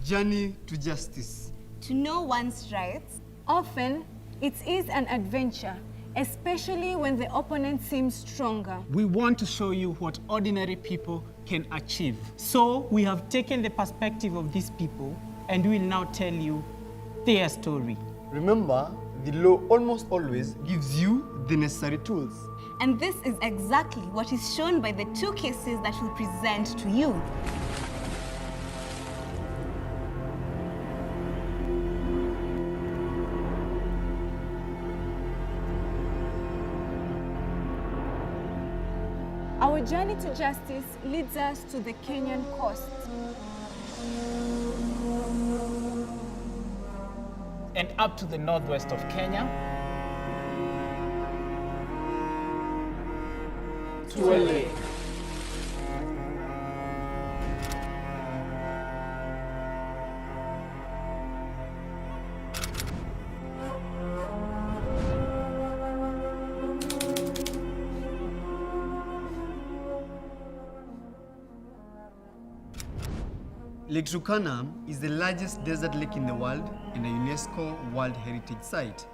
journey to justice. To know one's rights. Often, it is an adventure, especially when the opponent seems stronger. We want to show you what ordinary people can achieve. So we have taken the perspective of these people and we will now tell you their story. Remember, the law almost always gives you the necessary tools. And this is exactly what is shown by the two cases that we'll present to you. Our journey to justice leads us to the Kenyan coast. And up to the northwest of Kenya. To a lake. Lake Turkana is the largest desert lake in the world and a UNESCO World Heritage Site.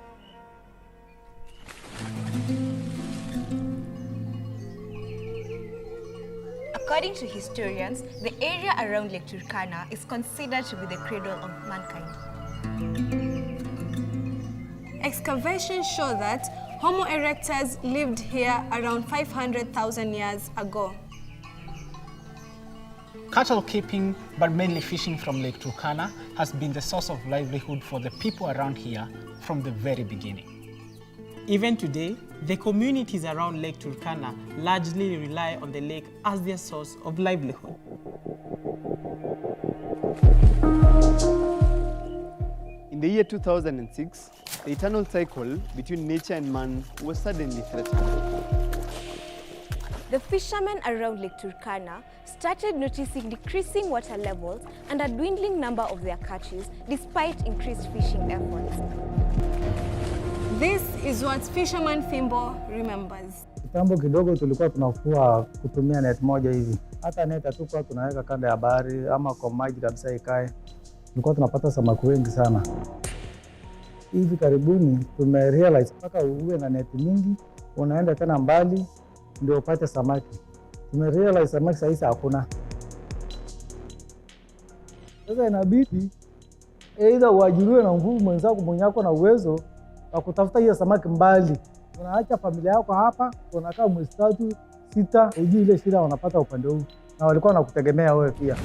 According to historians, the area around Lake Turkana is considered to be the cradle of mankind. Excavations show that Homo erectus lived here around 500,000 years ago. Cattle keeping, but mainly fishing from Lake Turkana, has been the source of livelihood for the people around here from the very beginning. Even today, the communities around Lake Turkana largely rely on the lake as their source of livelihood. In the year 2006, the eternal cycle between nature and man was suddenly threatened. The fishermen around Lake Turkana started noticing decreasing water levels and a dwindling number of their catches despite increased fishing efforts. This is what fisherman Fimbo remembers. Kitambo kidogo tulikuwa tunafua kutumia net moja hivi. Hata net hatukuwa tunaweka kando ya bahari ama kwa maji kabisa ikae. Tulikuwa tunapata samaki wengi sana. Hivi karibuni tumerealize mpaka uwe na net mingi, unaenda tena mbali ndio upate samaki. Tumerealize samaki sasa hakuna. Sasa inabidi either uajiriwe na nguvu mwenzako mwenye yako na uwezo wa kutafuta hiyo samaki mbali. Unaacha familia yako hapa, unakaa mwezi 3, 6, ujui ile shida wanapata upande huu. Na walikuwa wanakutegemea wewe pia.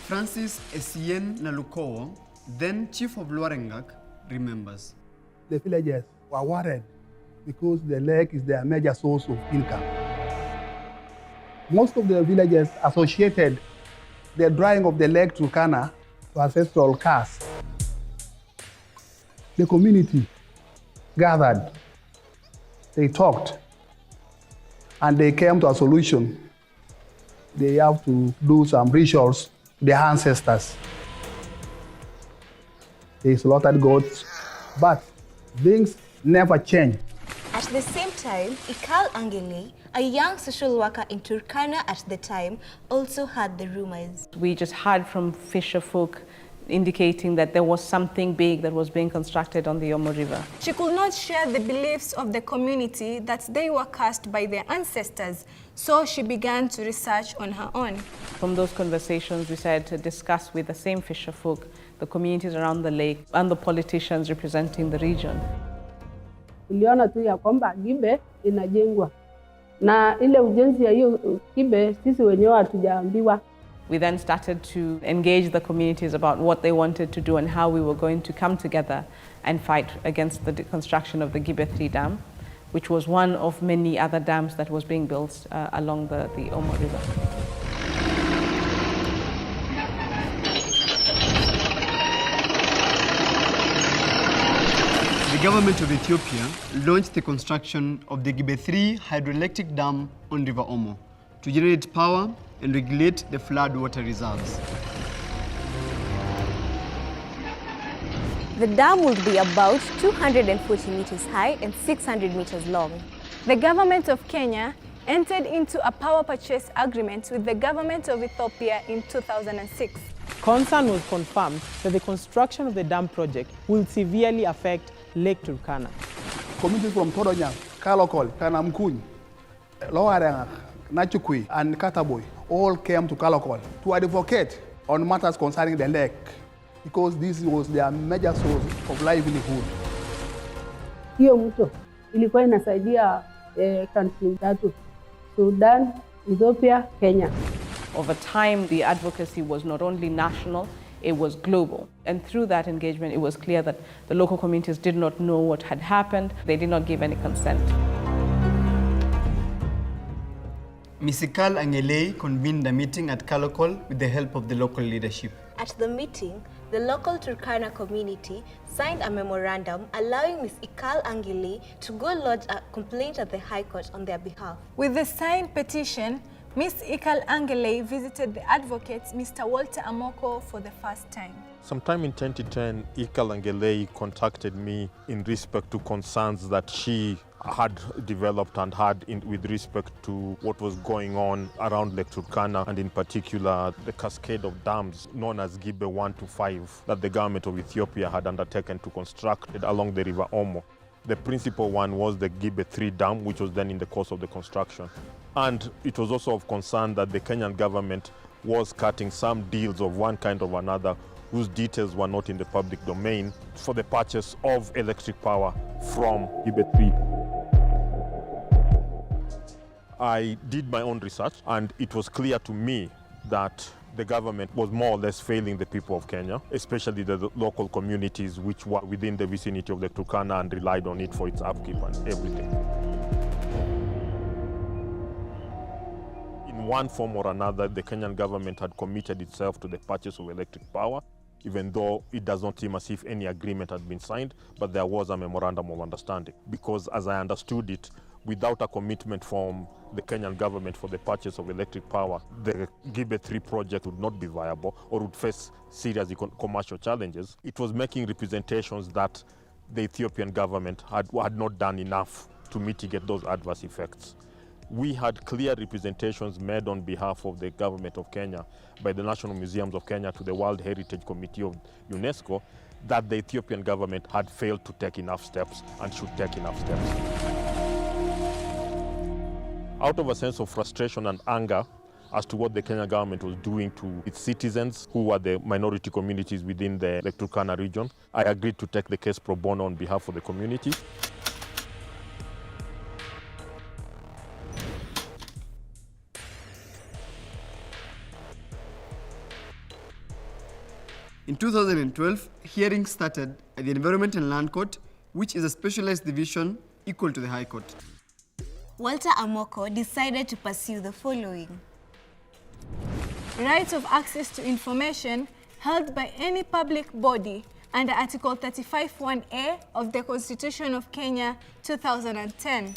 Francis Essien Nalukowo, then chief of Lwarengak, remembers. The villagers were worried because the lake is their major source of income. Most of the villagers associated the drying of the lake Turkana to ancestral curse. The community gathered, they talked, and they came to a solution. They have to do some rituals to their ancestors. They slaughtered goats, but things never changed. At the same time, Ikal Angele, a young social worker in Turkana at the time, also heard the rumors. We just heard from fisher folk indicating that there was something big that was being constructed on the Omo River. She could not share the beliefs of the community that they were cursed by their ancestors, so she began to research on her own. From those conversations, we said to discuss with the same fisher folk, the communities around the lake, and the politicians representing the region. Tuliona tu ya kwamba kibe inajengwa na ile ujenzi ya hiyo kibe sisi wenyewe hatujaambiwa. We then started to engage the communities about what they wanted to do and how we were going to come together and fight against the construction of the Gibe 3 Dam, which was one of many other dams that was being built along the Omo River. The government of Ethiopia launched the construction of the Gibe 3 hydroelectric dam on River Omo to generate power and regulate the flood water reserves. The dam would be about 240 meters high and 600 meters long. The government of Kenya entered into a power purchase agreement with the government of Ethiopia in 2006. concern was confirmed that the construction of the dam project will severely affect Lake Turkana. Communities from Todonyang, Kalokol, Kanamkuny, Lowarangak, Nachukui, and Kataboy all came to Kalokol to advocate on matters concerning the lake because this was their major source of livelihood. Hiyo mto ilikuwa inasaidia country tatu: Sudan, Ethiopia, Kenya. Over time, the advocacy was not only national, it was global. And through that engagement, it was clear that the local communities did not know what had happened. They did not give any consent. Ms. Ikal Angelei convened a meeting at Kalokol with the help of the local leadership. At the meeting, the local Turkana community signed a memorandum allowing Ms. Ikal Angelei to go lodge a complaint at the High Court on their behalf. With the signed petition, Ms. Ikal Angelei visited the advocate, Mr. Walter Amoko, for the first time. Sometime in 2010, Ikal Angelei contacted me in respect to concerns that she had developed and had with respect to what was going on around Lake Turkana, and in particular the cascade of dams known as Gibe 1 to 5 that the government of Ethiopia had undertaken to construct along the river Omo. The principal one was the Gibe 3 dam, which was then in the course of the construction. And it was also of concern that the Kenyan government was cutting some deals of one kind or another whose details were not in the public domain for the purchase of electric power from Gibe 3. I did my own research, and it was clear to me that the government was more or less failing the people of Kenya, especially the local communities which were within the vicinity of the Turkana and relied on it for its upkeep and everything. In one form or another, the Kenyan government had committed itself to the purchase of electric power, even though it does not seem as if any agreement had been signed, but there was a memorandum of understanding. Because as I understood it, without a commitment from the Kenyan government for the purchase of electric power, the Gibe 3 project would not be viable or would face serious commercial challenges. It was making representations that the Ethiopian government had not done enough to mitigate those adverse effects. We had clear representations made on behalf of the government of Kenya by the National Museums of Kenya to the World Heritage Committee of UNESCO that the Ethiopian government had failed to take enough steps and should take enough steps. Out of a sense of frustration and anger as to what the Kenyan government was doing to its citizens, who were the minority communities within the Lake Turkana region, I agreed to take the case pro bono on behalf of the community. In 2012, hearings started at the Environment and Land Court, which is a specialized division equal to the High Court. Walter Amoko decided to pursue the following. Right of access to information held by any public body under Article 35(1)(a) of the Constitution of Kenya 2010.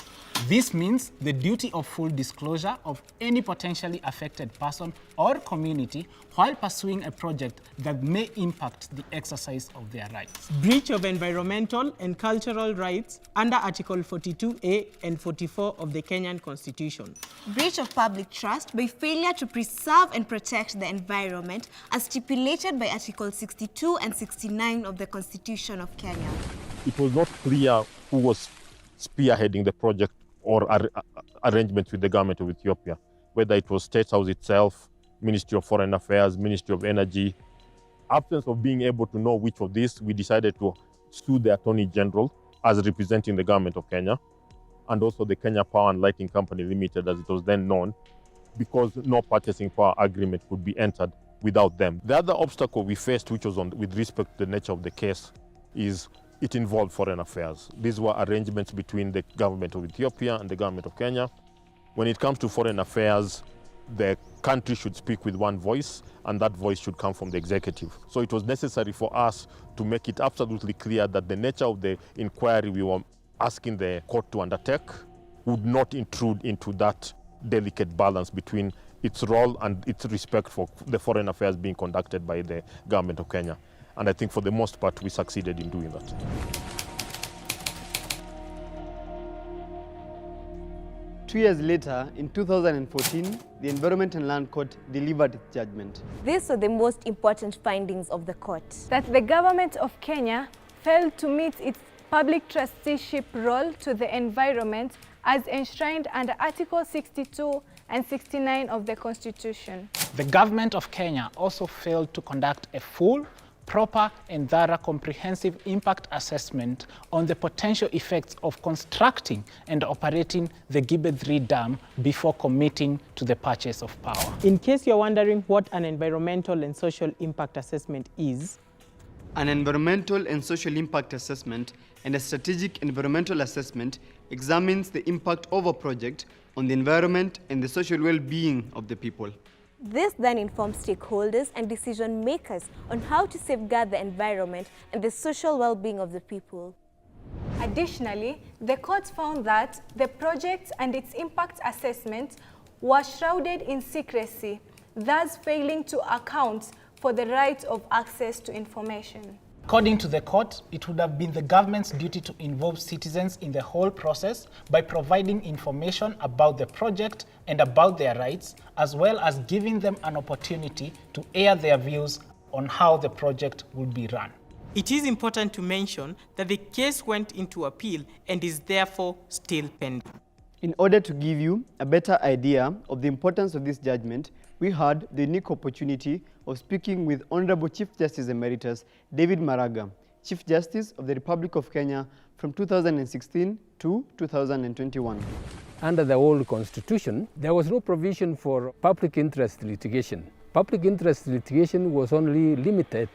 This means the duty of full disclosure of any potentially affected person or community while pursuing a project that may impact the exercise of their rights. Breach of environmental and cultural rights under Article 42(a) and 44 of the Kenyan Constitution. Breach of public trust by failure to preserve and protect the environment as stipulated by Article 62 and 69 of the Constitution of Kenya. It was not clear who was spearheading the project or arrangements with the government of Ethiopia, whether it was State House itself, Ministry of Foreign Affairs, Ministry of Energy. Absence of being able to know which of these, we decided to sue the Attorney General as representing the government of Kenya, and also the Kenya Power and Lighting Company Limited, as it was then known, because no purchasing power agreement could be entered without them. The other obstacle we faced, which was with respect to the nature of the case, is it involved foreign affairs. These were arrangements between the government of Ethiopia and the government of Kenya. When it comes to foreign affairs, the country should speak with one voice, and that voice should come from the executive. So it was necessary for us to make it absolutely clear that the nature of the inquiry we were asking the court to undertake would not intrude into that delicate balance between its role and its respect for the foreign affairs being conducted by the government of Kenya. And I think for the most part, we succeeded in doing that. 2 years later, in 2014, the Environment and Land Court delivered its judgment. These were the most important findings of the court. That the government of Kenya failed to meet its public trusteeship role to the environment as enshrined under Article 62 and 69 of the Constitution. The government of Kenya also failed to conduct a full, proper and thorough comprehensive impact assessment on the potential effects of constructing and operating the Gibe 3 Dam before committing to the purchase of power. In case you're wondering what an environmental and social impact assessment is, an environmental and social impact assessment and a strategic environmental assessment examines the impact of a project on the environment and the social well-being of the people. This then informs stakeholders and decision makers on how to safeguard the environment and the social well-being of the people. Additionally, the court found that the project and its impact assessment were shrouded in secrecy, thus failing to account for the right of access to information. According to the court, it would have been the government's duty to involve citizens in the whole process by providing information about the project and about their rights, as well as giving them an opportunity to air their views on how the project would be run. It is important to mention that the case went into appeal and is therefore still pending. In order to give you a better idea of the importance of this judgment, we had the unique opportunity of speaking with Honorable Chief Justice Emeritus David Maraga, Chief Justice of the Republic of Kenya from 2016 to 2021. Under the old constitution, there was no provision for public interest litigation. Public interest litigation was only limited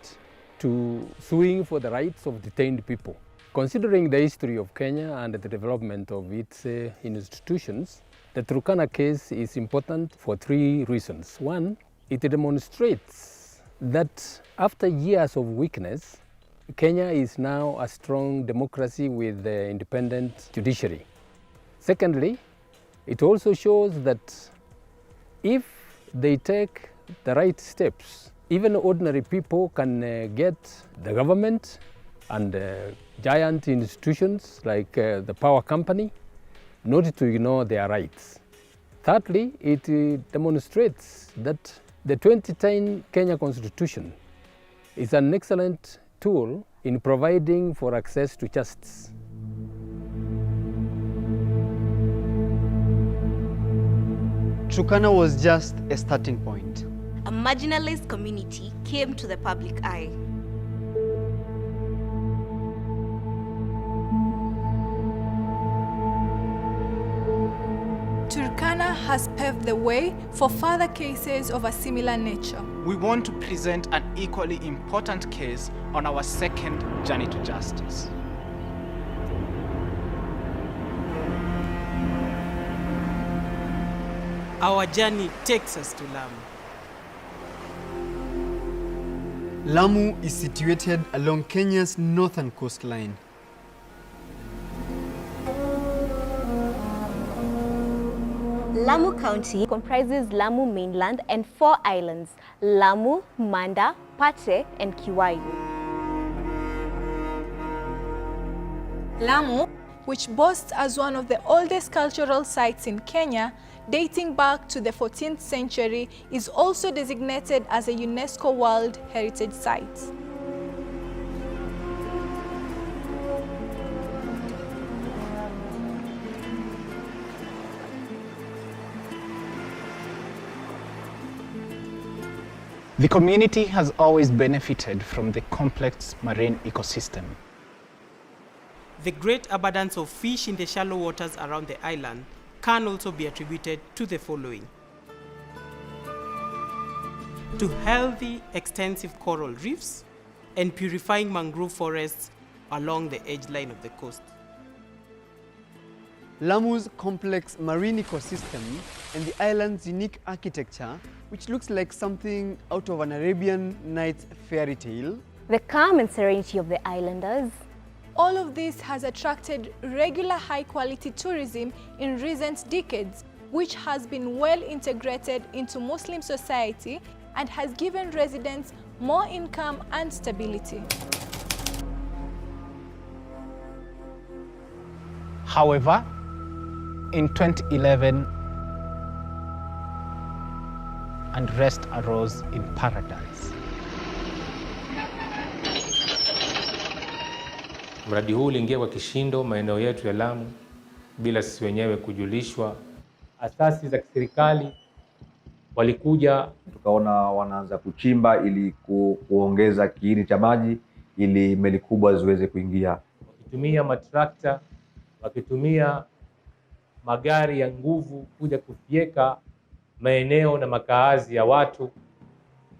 to suing for the rights of detained people. Considering the history of Kenya and the development of its institutions, the Turkana case is important for 3 reasons. One, it demonstrates that after years of weakness, Kenya is now a strong democracy with an independent judiciary. Secondly, it also shows that if they take the right steps, even ordinary people can get the government and giant institutions like the power company not to ignore their rights. Thirdly, it demonstrates that the 2010 Kenya Constitution is an excellent tool in providing for access to justice. Turkana was just a starting point. A marginalized community came to the public eye. Turkana has paved the way for further cases of a similar nature. We want to present an equally important case on our second journey to justice. Our journey takes us to Lamu. Lamu is situated along Kenya's northern coastline. Lamu County comprises Lamu mainland and 4 islands: Lamu, Manda, Pate, and Kiwayu. Lamu, which boasts as one of the oldest cultural sites in Kenya, dating back to the 14th century, is also designated as a UNESCO World Heritage Site. The community has always benefited from the complex marine ecosystem. The great abundance of fish in the shallow waters around the island can also be attributed to the following: to healthy, extensive coral reefs and purifying mangrove forests along the edge line of the coast. Lamu's complex marine ecosystem and the island's unique architecture, which looks like something out of an Arabian Nights fairy tale. The calm and serenity of the islanders. All of this has attracted regular high-quality tourism in recent decades, which has been well integrated into Muslim society and has given residents more income and stability. However, in 2011, and rest arose in paradise. Mradi huu uliingia kwa kishindo maeneo yetu ya Lamu bila sisi wenyewe kujulishwa. Asasi za kiserikali walikuja, tukaona wanaanza kuchimba ili kuongeza kiini cha maji ili meli kubwa ziweze kuingia, wakitumia matrakta, wakitumia magari ya nguvu kuja kufyeka maeneo na makaazi ya watu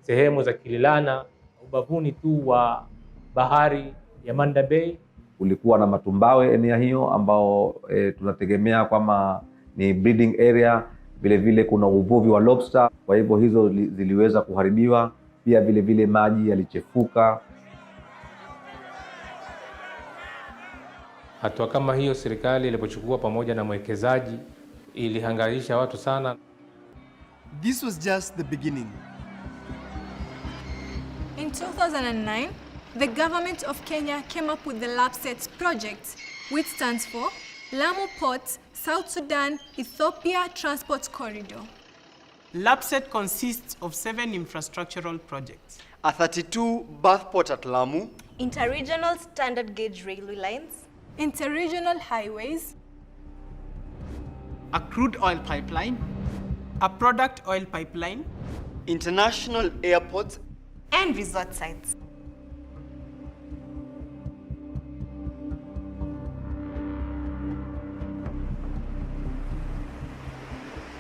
sehemu za Kililana, ubavuni tu wa bahari ya Manda Bay. Kulikuwa na matumbawe eneo hiyo ambao tunategemea kama ni breeding area. Vile vile kuna uvuvi wa lobster, kwa hivyo hizo ziliweza kuharibiwa. Pia vile vile maji yalichefuka. Hatua kama hiyo serikali ilipochukua pamoja na mwekezaji ilihangaisha watu sana. This was just the beginning. In 2009, the government of Kenya came up with the LAPSSET project, which stands for Lamu Port, South Sudan, Ethiopia Transport Corridor. LAPSSET consists of 7 infrastructural projects. A 32 berth port at Lamu, Interregional standard gauge railway lines, interregional highways, A crude oil pipeline, a product oil pipeline, international airports, and resort sites.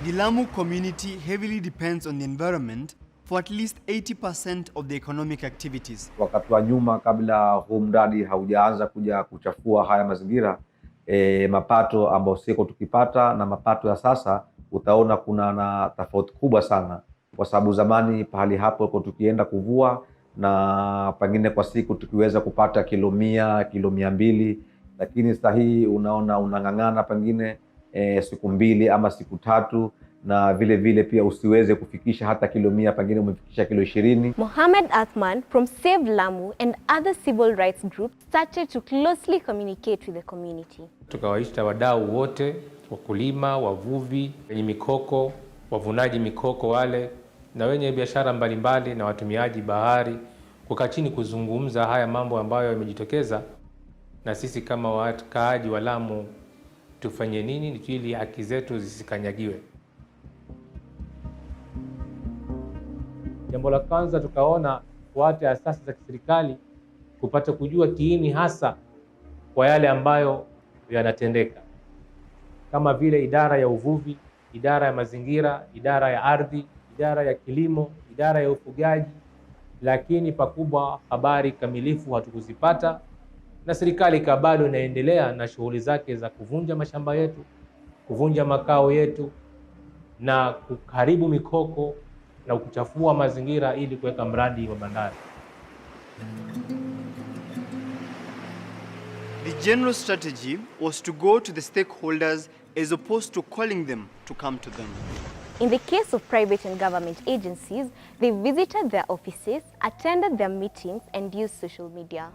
The Lamu community heavily depends on the environment for at least 80% of the economic activities. Wakati wa nyuma kabla huu mradi haujaanza kuja kuchafua haya mazingira, mapato ambayo siko tukipata na mapato ya sasa, utaona kuna na tofauti kubwa sana. Kwa sababu zamani pahali hapo kwa tukienda kuvua na pengine kwa siku tukiweza kupata kilo 100, kilo 200, lakini sasa hii unaona unang'ang'ana pengine siku 2 ama siku 3, na vile vile pia usiweze kufikisha hata kilo 100, pengine umefikisha kilo 20. Mohamed Athman from Save Lamu and other civil rights groups started to closely communicate with the community. Tukawaita wadau wote, wakulima, wavuvi, wenye mikoko, wavunaji mikoko wale, na wenye biashara mbalimbali na watumiaji bahari, kukaa chini kuzungumza haya mambo ambayo yamejitokeza, na sisi kama wakaaji wa Lamu tufanye nini ili haki zetu zisikanyagiwe. Jambo la kwanza tukaona fuate asasi za kiserikali kupata kujua kiini hasa kwa yale ambayo yanatendeka, kama vile idara ya uvuvi, idara ya mazingira, idara ya ardhi, idara ya kilimo, idara ya ufugaji, lakini pakubwa habari kamilifu hatukuzipata, na serikali bado inaendelea na shughuli zake za kuvunja mashamba yetu, kuvunja makao yetu na kuharibu mikoko na kuchafua mazingira ili kuweka mradi wa bandari. The general strategy was to go to the stakeholders as opposed to calling them to come to them. In the case of private and government agencies, they visited their offices, attended their meetings, and used social media.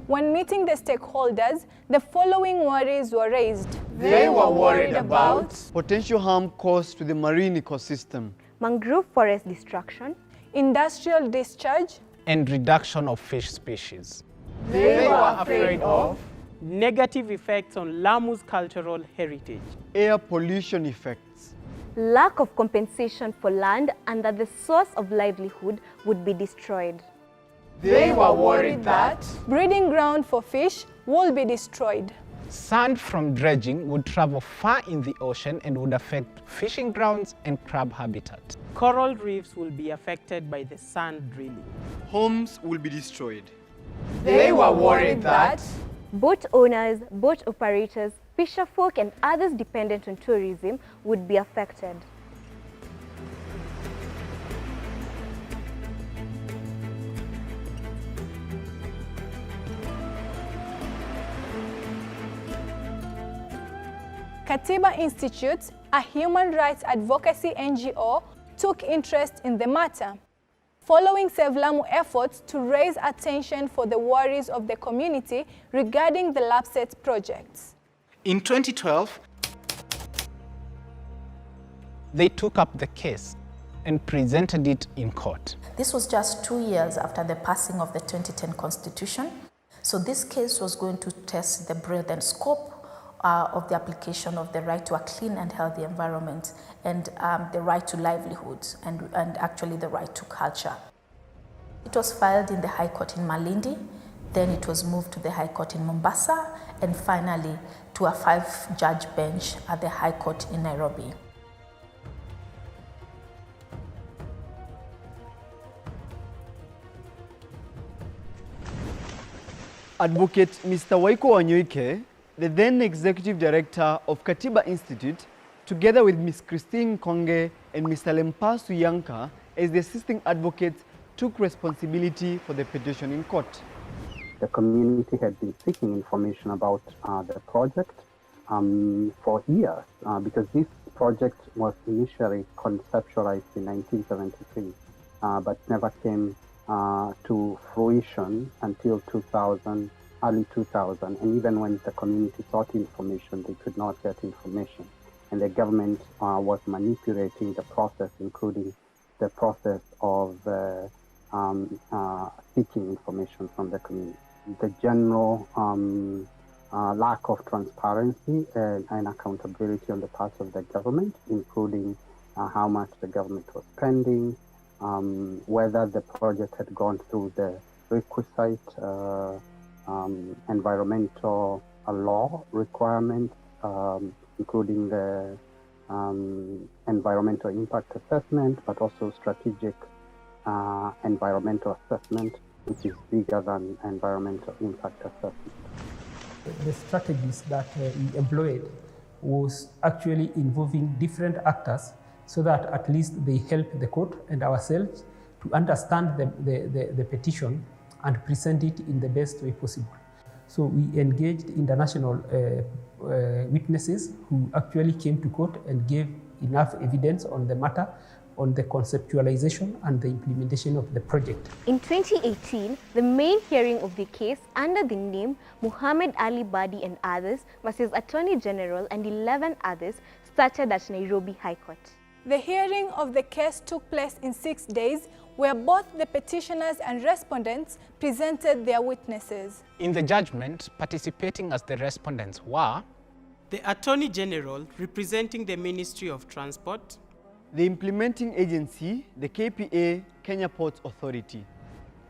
When meeting the stakeholders, the following worries were raised. They were worried about potential harm caused to the marine ecosystem, mangrove forest destruction, industrial discharge, and reduction of fish species. They were afraid of negative effects on Lamu's cultural heritage, air pollution effects, lack of compensation for land, and that the source of livelihood would be destroyed. They were worried that breeding ground for fish will be destroyed. Sand from dredging would travel far in the ocean and would affect fishing grounds and crab habitat. coral reefs will be affected by the sand drilling. homes will be destroyed. They were worried that Boat owners, boat operators, fisherfolk, and others dependent on tourism would be affected. Katiba Institute, a human rights advocacy NGO, took interest in the matter, following Save Lamu efforts to raise attention for the worries of the community regarding the LAPSSET projects. In 2012, they took up the case and presented it in court. This was just 2 years after the passing of the 2010 Constitution. So this case was going to test the breadth and scope of the application of the right to a clean and healthy environment and the right to livelihoods and actually the right to culture. It was filed in the High Court in Malindi, then it was moved to the High Court in Mombasa, and finally to a 5-judge bench at the High Court in Nairobi. Advocate Mr. Waiko Wanyoike, the then Executive Director of Katiba Institute, together with Ms. Christine Konge and Mr. Lempasu Yanka as the assisting advocates, took responsibility for the petition in court. The community had been seeking information about the project for years because this project was initially conceptualized in 1973 but never came to fruition until 2000, early 2000. And even when the community sought information, they could not get information. And the government was manipulating the process, including the process of seeking information from the community. The general lack of transparency and accountability on the part of the government, including how much the government was spending, whether the project had gone through the requisite environmental law requirements, including the environmental impact assessment, but also strategic environmental assessment, which is bigger than environmental impact assessment. The strategies that we employed was actually involving different actors so that at least they help the court and ourselves to understand the petition and present it in the best way possible. So we engaged international witnesses who actually came to court and gave enough evidence on the matter, on the conceptualization and the implementation of the project. In 2018, the main hearing of the case under the name Muhammad Ali Badi and others versus Attorney General and 11 others started at Nairobi High Court. The hearing of the case took place in 6 days, where both the petitioners and respondents presented their witnesses. In the judgment, participating as the respondents were the Attorney General representing the Ministry of Transport, the implementing agency, the KPA, Kenya Ports Authority.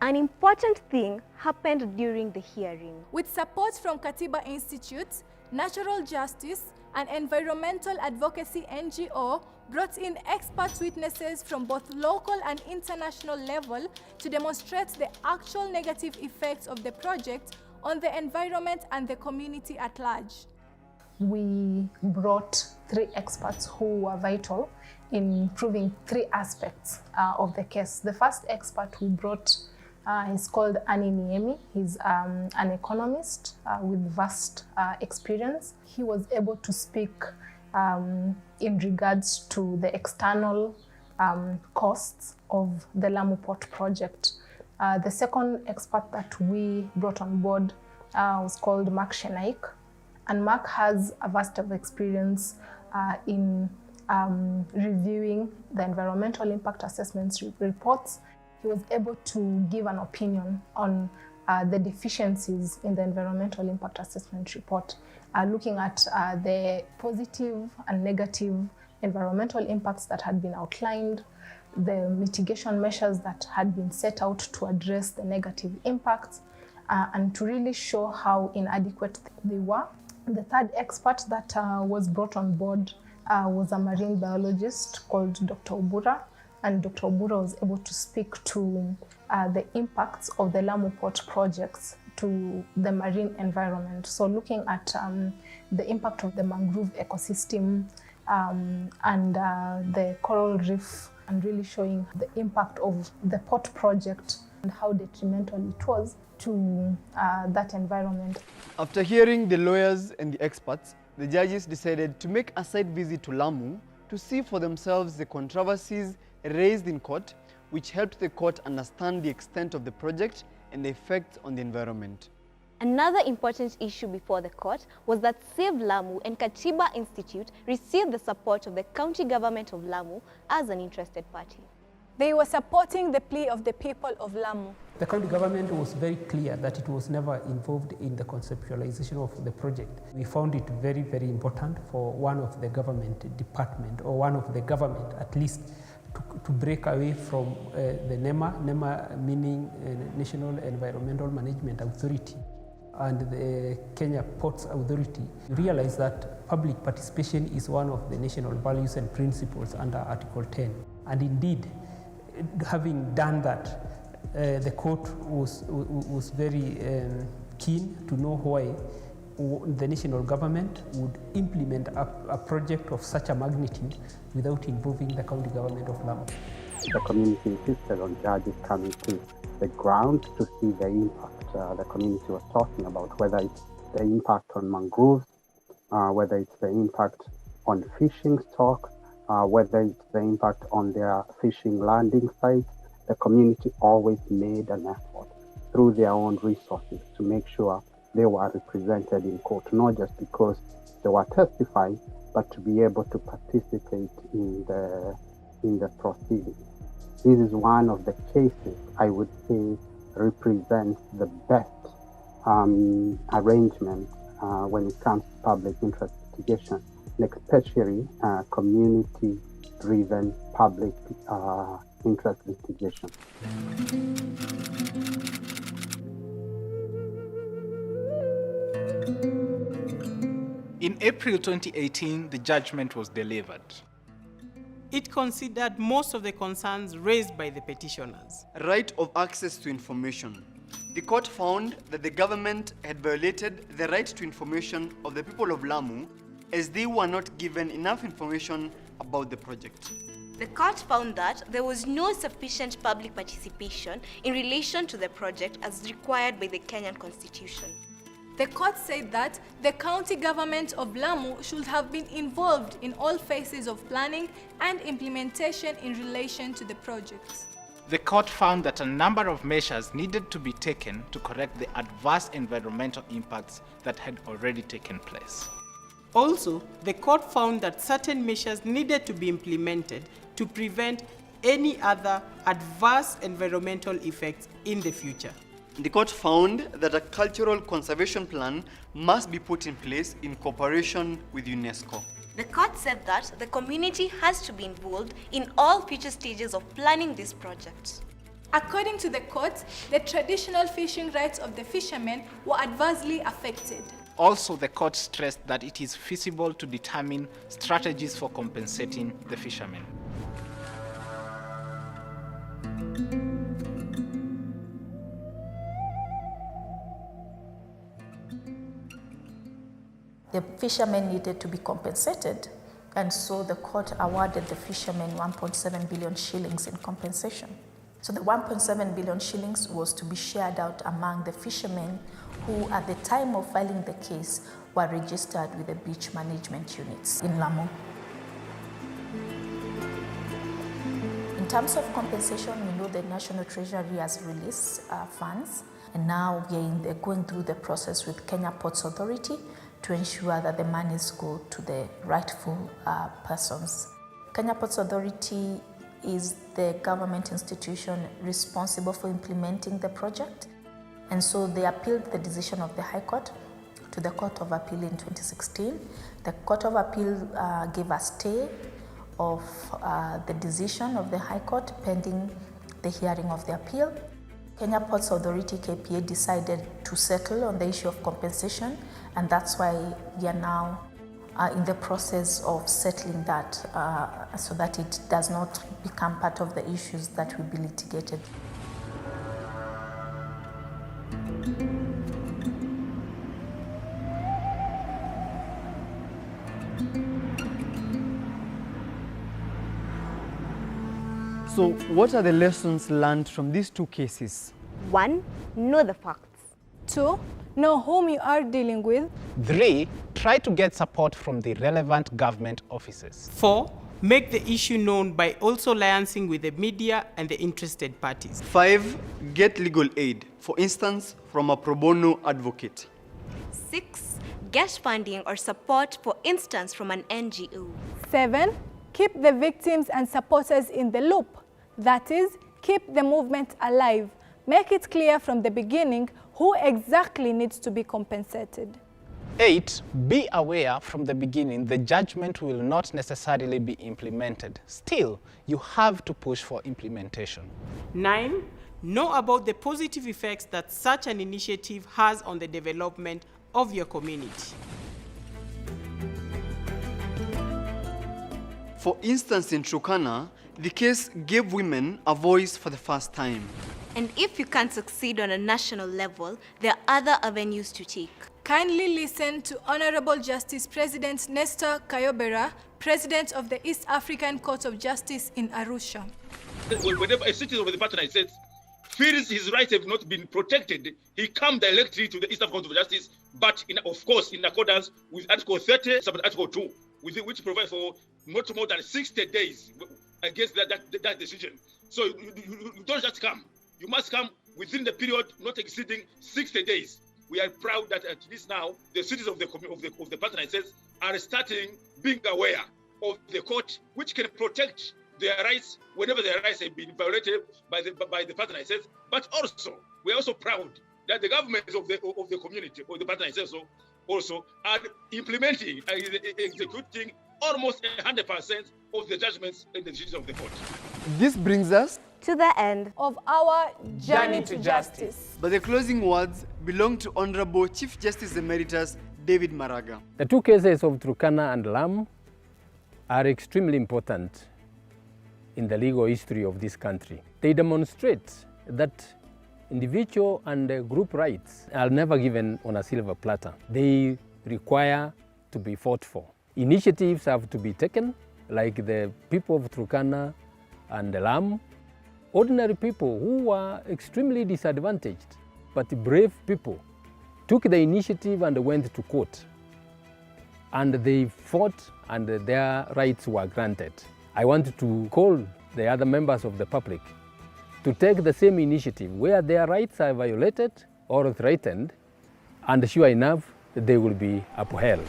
An important thing happened during the hearing. With support from Katiba Institute, Natural Justice, an environmental advocacy NGO brought in expert witnesses from both local and international level to demonstrate the actual negative effects of the project on the environment and the community at large. We brought 3 experts who were vital in proving 3 aspects of the case. The first expert we brought is called Ani Niemi. He's an economist with vast experience. He was able to speak in regards to the external costs of the Lamu Port project. The second expert that we brought on board was called Mark Shenaik. And Mark has a vast of experience in reviewing the environmental impact assessments reports. He was able to give an opinion on the deficiencies in the environmental impact assessment report, looking at the positive and negative environmental impacts that had been outlined, the mitigation measures that had been set out to address the negative impacts, and to really show how inadequate they were. The third expert that was brought on board was a marine biologist called Dr. Obura, and Dr. Obura was able to speak to the impacts of the Lamu Port projects to the marine environment. So looking at the impact of the mangrove ecosystem and the coral reef, and really showing the impact of the port project and how detrimental it was to that environment. After hearing the lawyers and the experts, the judges decided to make a site visit to Lamu to see for themselves the controversies raised in court, which helped the court understand the extent of the project and the effects on the environment. Another important issue before the court was that Save Lamu and Katiba Institute received the support of the county government of Lamu as an interested party. They were supporting the plea of the people of Lamu. The county government was very clear that it was never involved in the conceptualization of the project. We found it very, very important for one of the government department, or one of the government at least, to break away from the NEMA meaning National Environmental Management Authority, and the Kenya Ports Authority. We realize that public participation is one of the national values and principles under Article 10. And indeed, having done that, the court was very keen to know why the national government would implement a project of such a magnitude without involving the county government of Lamu. The community insisted on judges coming to the ground to see the impact. The community was talking about whether it's the impact on mangroves, whether it's the impact on fishing stock, whether it's the impact on their fishing landing sites. The community always made an effort through their own resources to make sure they were represented in court, not just because they were testifying, but to be able to participate in the proceedings. This is one of the cases I would say represents the best arrangement when it comes to public interest litigation, and especially community-driven public interest litigation. In April 2018, the judgment was delivered. It considered most of the concerns raised by the petitioners. Right of access to information. The court found that the government had violated the right to information of the people of Lamu, as they were not given enough information about the project. The court found that there was no sufficient public participation in relation to the project as required by the Kenyan Constitution. The court said that the county government of Lamu should have been involved in all phases of planning and implementation in relation to the project. The court found that a number of measures needed to be taken to correct the adverse environmental impacts that had already taken place. Also, the court found that certain measures needed to be implemented to prevent any other adverse environmental effects in the future. The court found that a cultural conservation plan must be put in place in cooperation with UNESCO. The court said that the community has to be involved in all future stages of planning this project. According to the court, the traditional fishing rights of the fishermen were adversely affected. Also, the court stressed that it is feasible to determine strategies for compensating the fishermen. The fishermen needed to be compensated, and so the court awarded the fishermen 1.7 billion shillings in compensation. So the 1.7 billion shillings was to be shared out among the fishermen who, at the time of filing the case, were registered with the beach management units in Lamu. In terms of compensation, we know the National Treasury has released funds, and now they're going through the process with Kenya Ports Authority to ensure that the monies go to the rightful persons. Kenya Ports Authority is the government institution responsible for implementing the project, and so they appealed the decision of the High Court to the Court of Appeal in 2016. The Court of Appeal gave a stay of the decision of the High Court pending the hearing of the appeal. Kenya Ports Authority, KPA, decided to settle on the issue of compensation, and that's why we are now in the process of settling that so that it does not become part of the issues that will be litigated. So what are the lessons learned from these two cases? 1. Know the facts. 2. Know whom you are dealing with. 3. Try to get support from the relevant government offices. 4. Make the issue known by also liaising with the media and the interested parties. 5. Get legal aid, for instance, from a pro bono advocate. 6. Get funding or support, for instance, from an NGO. 7. Keep the victims and supporters in the loop. That is, keep the movement alive. Make it clear from the beginning who exactly needs to be compensated. 8. Be aware from the beginning the judgment will not necessarily be implemented. Still, you have to push for implementation. 9. Know about the positive effects that such an initiative has on the development of your community. For instance, in Turkana, the case gave women a voice for the first time. And if you can't succeed on a national level, there are other avenues to take. Kindly listen to Honorable Justice President Nestor Kayobera, President of the East African Court of Justice in Arusha. Whenever a citizen of the partner says feels his rights have not been protected, he comes directly to the East African Court of Justice, but of course in accordance with Article 30, Article 2, which provides for not more than 60 days against that decision. So you don't just come. You must come within the period not exceeding 60 days. We are proud that at least now the citizens of the partnerships are starting being aware of the court, which can protect their rights whenever their rights have been violated by the partnerships. But also, we are also proud that the governments of the community, or the partnerships also are implementing and executing almost 100% of the judgments and the decisions of the court. This brings us to the end of our journey to justice. But the closing words belong to Honorable Chief Justice Emeritus David Maraga. The two cases of Turkana and Lamu are extremely important in the legal history of this country. They demonstrate that individual and group rights are never given on a silver platter. They require to be fought for. Initiatives have to be taken, like the people of Turkana and Lamu. Ordinary people who were extremely disadvantaged, but brave people, took the initiative and went to court. And they fought and their rights were granted. I want to call the other members of the public to take the same initiative where their rights are violated or threatened, and sure enough, they will be upheld.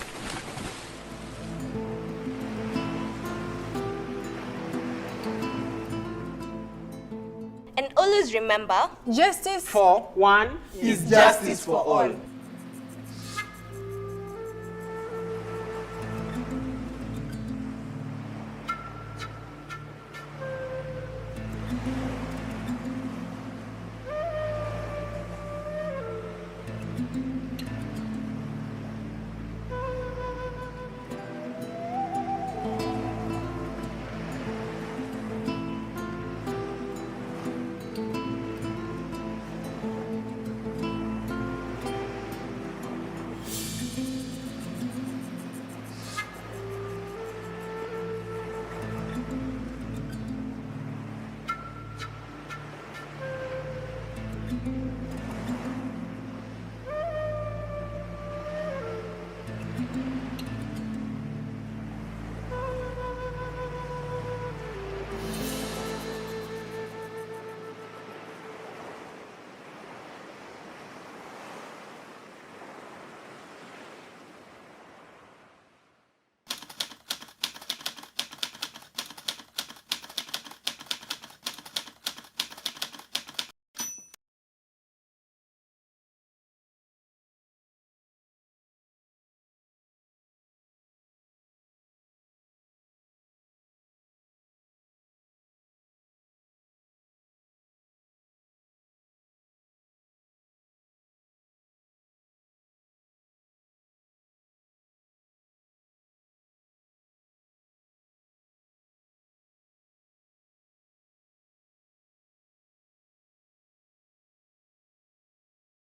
And always remember, justice for one is justice for all.